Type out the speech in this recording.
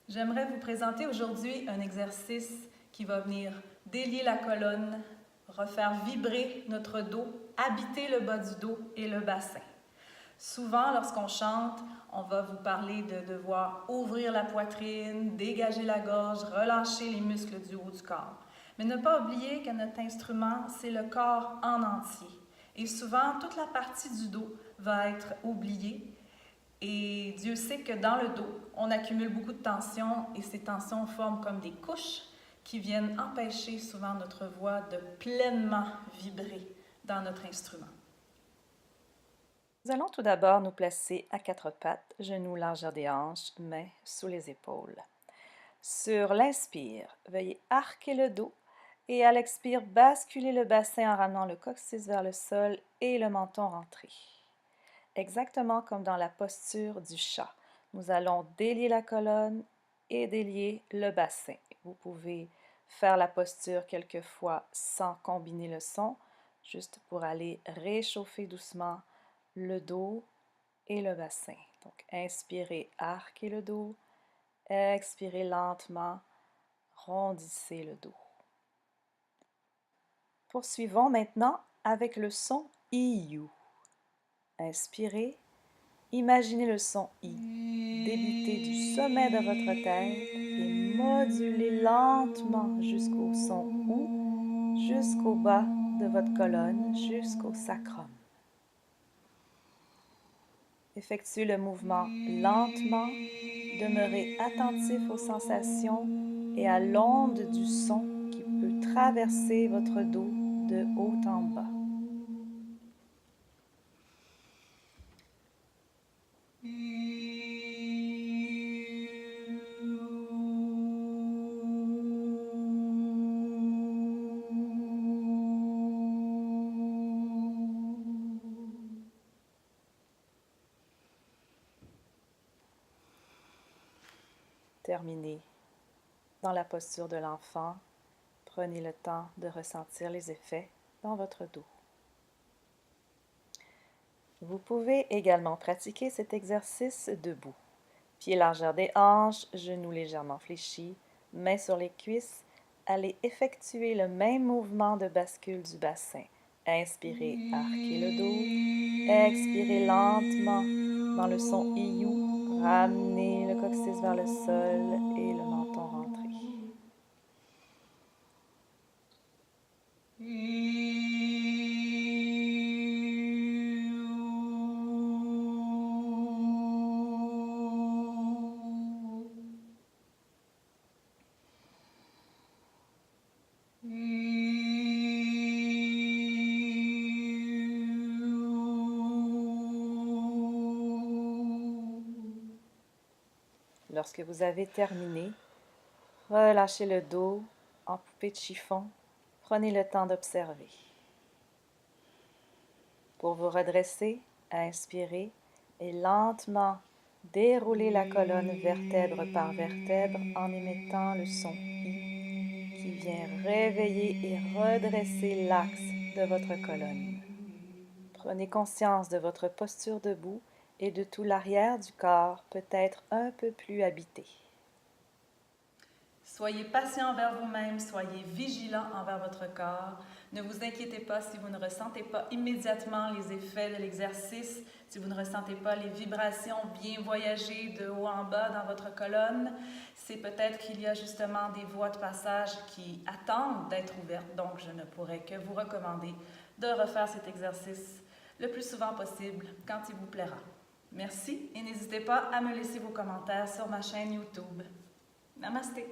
J'aimerais vous présenter aujourd'hui un exercice qui va venir délier la colonne, refaire vibrer notre dos, habiter le bas du dos et le bassin. Souvent, lorsqu'on chante, on va vous parler de devoir ouvrir la poitrine, dégager la gorge, relâcher les muscles du haut du corps. Mais ne pas oublier que notre instrument, c'est le corps en entier. Et souvent, toute la partie du dos va être oubliée. Et Dieu sait que dans le dos, on accumule beaucoup de tensions et ces tensions forment comme des couches qui viennent empêcher souvent notre voix de pleinement vibrer dans notre instrument. Nous allons tout d'abord nous placer à quatre pattes, genoux largeur des hanches, mains sous les épaules. Sur l'inspire, veuillez arquer le dos et à l'expire, basculer le bassin en ramenant le coccyx vers le sol et le menton rentré. Exactement comme dans la posture du chat. Nous allons délier la colonne et délier le bassin. Vous pouvez faire la posture quelquefois sans combiner le son, juste pour aller réchauffer doucement le dos et le bassin. Donc, inspirez, arquez le dos. Expirez lentement, rondissez le dos. Poursuivons maintenant avec le son IU. Inspirez, imaginez le son I débuter du sommet de votre tête et moduler lentement jusqu'au son OU, jusqu'au bas de votre colonne, jusqu'au sacrum. Effectuez le mouvement lentement, demeurez attentif aux sensations et à l'onde du son qui peut traverser votre dos de haut en bas. Terminez dans la posture de l'enfant. Prenez le temps de ressentir les effets dans votre dos. Vous pouvez également pratiquer cet exercice debout. Pieds largeur des hanches, genoux légèrement fléchis, mains sur les cuisses. Allez effectuer le même mouvement de bascule du bassin. Inspirez, arquez le dos. Expirez lentement dans le son IU. Ramenez le coccyx vers le sol et le menton rentré. Lorsque vous avez terminé, relâchez le dos en poupée de chiffon. Prenez le temps d'observer. Pour vous redresser, inspirez et lentement déroulez la colonne vertèbre par vertèbre en émettant le son I qui vient réveiller et redresser l'axe de votre colonne. Prenez conscience de votre posture debout et de tout l'arrière du corps peut être un peu plus habité. Soyez patient envers vous-même, soyez vigilant envers votre corps. Ne vous inquiétez pas si vous ne ressentez pas immédiatement les effets de l'exercice, si vous ne ressentez pas les vibrations bien voyager de haut en bas dans votre colonne. C'est peut-être qu'il y a justement des voies de passage qui attendent d'être ouvertes, donc je ne pourrais que vous recommander de refaire cet exercice le plus souvent possible quand il vous plaira. Merci et n'hésitez pas à me laisser vos commentaires sur ma chaîne YouTube. Namasté!